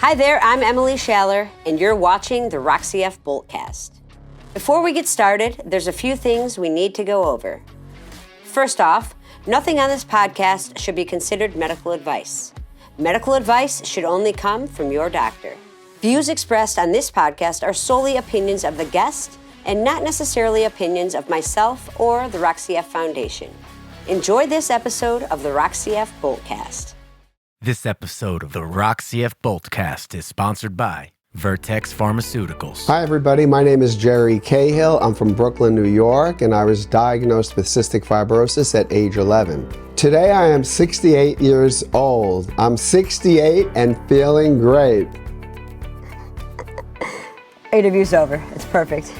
Hi there, I'm Emily Schaller, and you're watching the RoxyF Boltcast. Before we get started, there's a few things we need to go over. First off, nothing on this podcast should be considered medical advice. Medical advice should only come from your doctor. Views expressed on this podcast are solely opinions of the guest and not necessarily opinions of myself or the RoxyF Foundation. Enjoy this episode of the RoxyF Boltcast. This episode of the RoxyF Boltcast is sponsored by Vertex Pharmaceuticals. Hi everybody, my name is Jerry Cahill. I'm from Brooklyn, New York, and I was diagnosed with cystic fibrosis at age 11. Today I am 68 years old. I'm 68 and feeling great. Interview's over. It's perfect.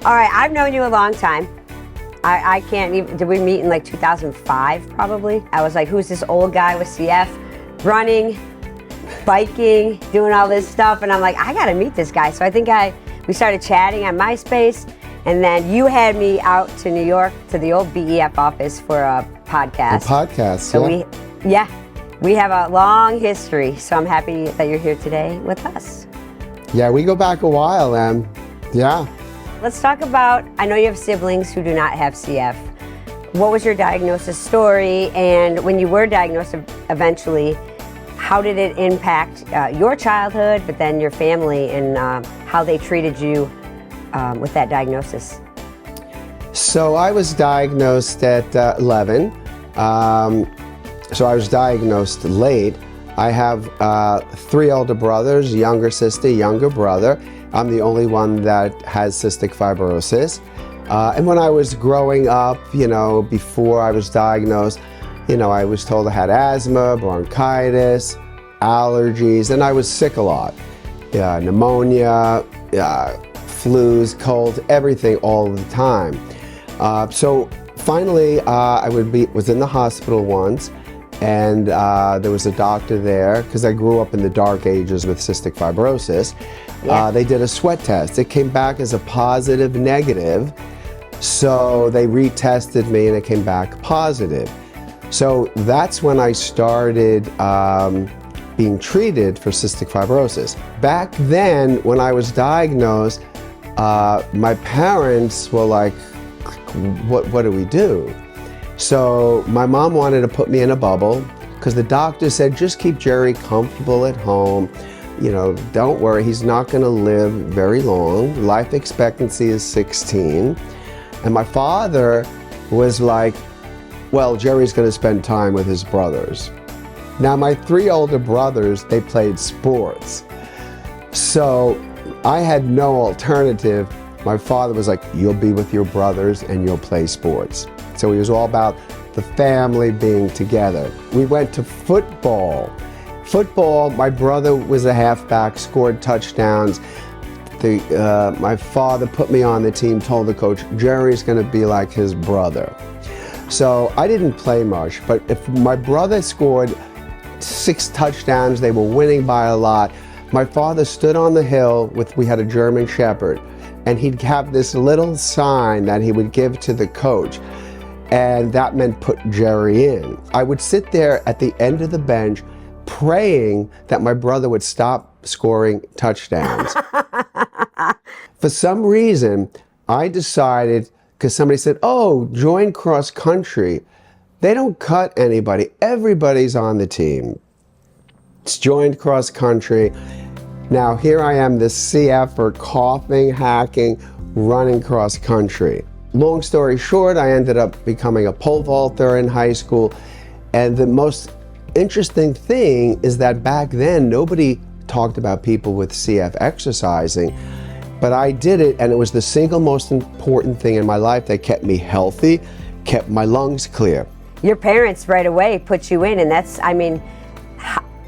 All right, I've known you a long time. I can't even, did we meet in like 2005 probably? I was like, who's this old guy with CF? Running, biking, doing all this stuff, and I'm like, I gotta meet this guy. So I think we started chatting on MySpace, and then you had me out to New York to the old BEF office for a podcast. A podcast, so we have a long history, so I'm happy that you're here today with us. Yeah, we go back a while, yeah. Let's talk about, I know you have siblings who do not have CF. What was your diagnosis story, and when you were diagnosed eventually, how did it impact your childhood, but then your family, and how they treated you with that diagnosis? So I was diagnosed at 11. So I was diagnosed late. I have 3 older brothers, younger sister, younger brother. I'm the only one that has cystic fibrosis. And when I was growing up, before I was diagnosed, I was told I had asthma, bronchitis, allergies, and I was sick a lot. Pneumonia, flus, colds, everything all the time. So finally, I was in the hospital once, and there was a doctor there, because I grew up in the dark ages with cystic fibrosis. Yeah. They did a sweat test. It came back as a positive negative. So they retested me and it came back positive. So that's when I started being treated for cystic fibrosis. Back then, when I was diagnosed, my parents were like, what do we do? So my mom wanted to put me in a bubble because the doctor said, just keep Jerry comfortable at home. Don't worry, he's not gonna live very long. Life expectancy is 16. And my father was like, well, Jerry's gonna spend time with his brothers. Now, my 3 older brothers, they played sports. So I had no alternative. My father was like, you'll be with your brothers and you'll play sports. So it was all about the family being together. We went to football. Football, my brother was a halfback, scored touchdowns. My father put me on the team, told the coach, Jerry's gonna be like his brother. So I didn't play much, but if my brother scored 6 touchdowns, they were winning by a lot. My father stood on the hill we had a German Shepherd, and he'd have this little sign that he would give to the coach, and that meant put Jerry in. I would sit there at the end of the bench praying that my brother would stop scoring touchdowns. For some reason, I decided, because somebody said, oh, join cross country. They don't cut anybody. Everybody's on the team. It's joined cross country. Now here I am, this CF for coughing, hacking, running cross country. Long story short, I ended up becoming a pole vaulter in high school. And the most interesting thing is that back then, nobody talked about people with CF exercising, but I did it, and it was the single most important thing in my life that kept me healthy, kept my lungs clear. Your parents right away put you in, and that's,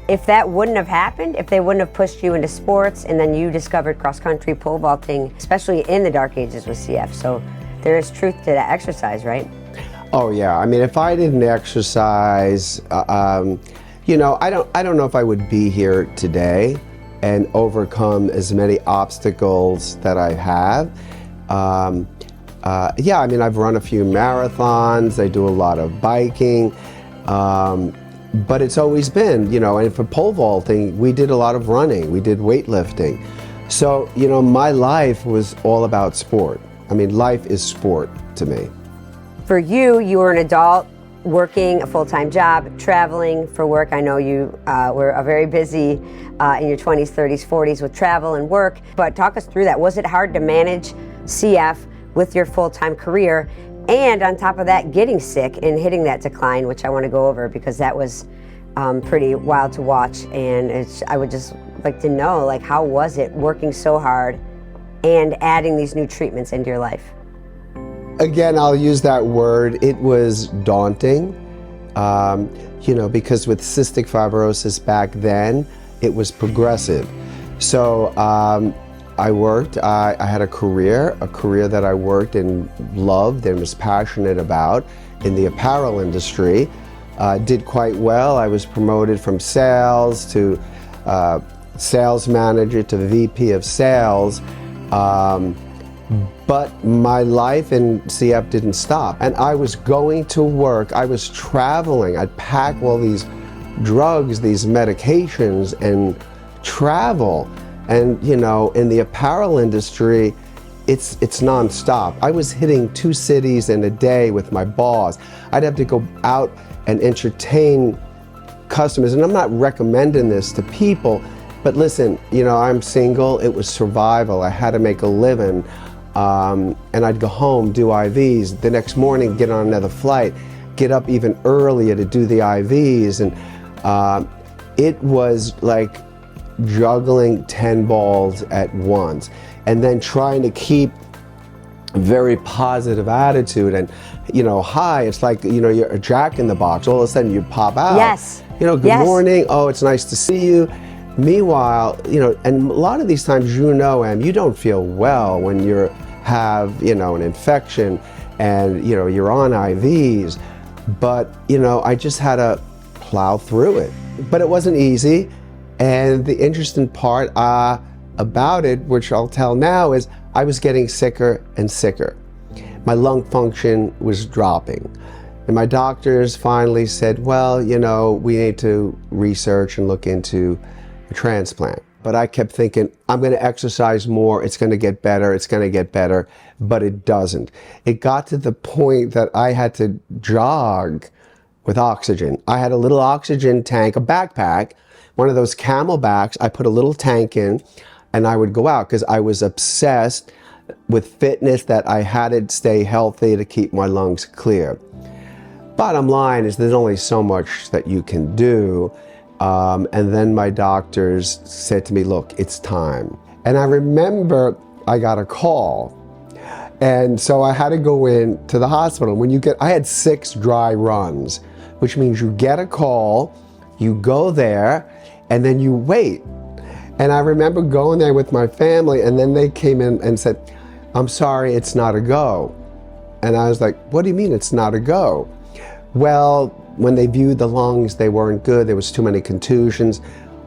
if that wouldn't have happened, if they wouldn't have pushed you into sports, and then you discovered cross-country pole vaulting, especially in the dark ages with CF, so there is truth to that exercise, right? Oh yeah, if I didn't exercise, I don't know if I would be here today and overcome as many obstacles that I have. I've run a few marathons. I do a lot of biking. but it's always been, and for pole vaulting, we did a lot of running, we did weightlifting. So, my life was all about sport. I mean, life is sport to me. For you, you were an adult working a full-time job, traveling for work. I know you were very busy in your 20s, 30s, 40s with travel and work, but talk us through that. Was it hard to manage CF with your full-time career, and on top of that, getting sick and hitting that decline, which I want to go over because that was pretty wild to watch, and I would just like to know, like, how was it working so hard and adding these new treatments into your life? Again, I'll use that word. It was daunting, because with cystic fibrosis back then, it was progressive. So I worked, I had a career that I worked and loved and was passionate about in the apparel industry. Did quite well. I was promoted from sales to sales manager to VP of sales. But my life in CF didn't stop. And I was going to work, I was traveling, I'd pack all these drugs, these medications, and travel. And in the apparel industry, it's nonstop. I was hitting 2 cities in a day with my boss. I'd have to go out and entertain customers. And I'm not recommending this to people, but listen, I'm single, it was survival. I had to make a living. And I'd go home, do IVs, the next morning get on another flight, get up even earlier to do the IVs. And it was like juggling 10 balls at once, and then trying to keep a very positive attitude and, hi, it's like, you're a jack in the box. All of a sudden you pop out. Yes. Good morning. Oh, it's nice to see you. Meanwhile, and a lot of these times, Em, you don't feel well when you have, an infection and, you're on IVs. But, I just had to plow through it. But it wasn't easy. And the interesting part about it, which I'll tell now, is I was getting sicker and sicker. My lung function was dropping. And my doctors finally said, well, we need to research and look into a transplant. But I kept thinking, I'm going to exercise more, it's going to get better, but it doesn't. It got to the point that I had to jog with oxygen. I had a little oxygen tank, a backpack, one of those Camelbacks. I put a little tank in and I would go out because I was obsessed with fitness, that I had to stay healthy to keep my lungs clear. Bottom line is there's only so much that you can do. And then my doctors said to me, look, it's time. And I remember I got a call. And so I had to go in to the hospital. I had 6 dry runs, which means you get a call, you go there, and then you wait. And I remember going there with my family, and then they came in and said, I'm sorry, it's not a go. And I was like, what do you mean it's not a go? Well, when they viewed the lungs, they weren't good. There was too many contusions.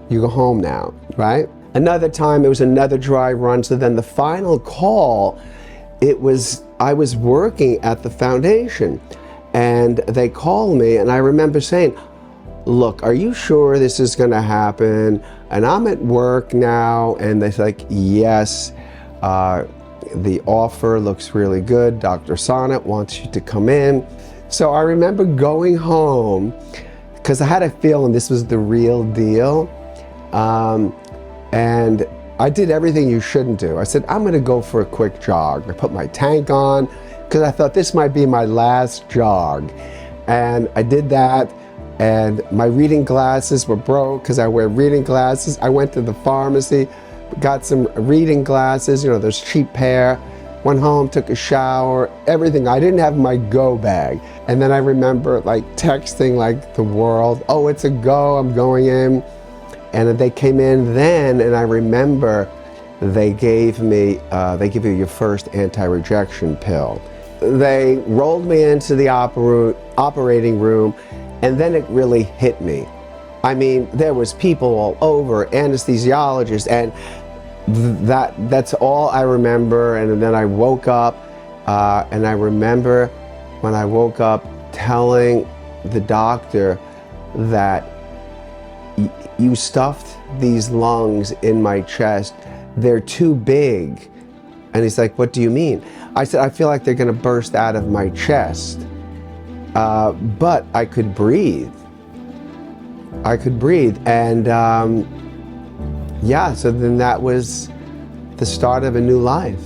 You go home now, right? Another time, it was another dry run. So then the final call, I was working at the foundation, and they called me, and I remember saying, look, are you sure this is going to happen? And I'm at work now, and they're like, yes, the offer looks really good. Dr. Sonnet wants you to come in. So I remember going home because I had a feeling this was the real deal. And I did everything you shouldn't do. I said, I'm going to go for a quick jog. I put my tank on because I thought this might be my last jog. And I did that. And my reading glasses were broke because I wear reading glasses. I went to the pharmacy, got some reading glasses, those cheap pair. Went home, took a shower, everything. I didn't have my go bag. And then I remember texting the world, oh, it's a go, I'm going in. And they came in then, and I remember they gave me, they give you your first anti-rejection pill. They rolled me into the operating room, and then it really hit me. I mean, there was people all over, anesthesiologists, and that's all I remember. And then I woke up, and I remember when I woke up telling the doctor, that you stuffed these lungs in my chest. They're too big. And he's like, what do you mean? I said, I feel like they're gonna burst out of my chest. But I could breathe. And yeah, so then that was the start of a new life.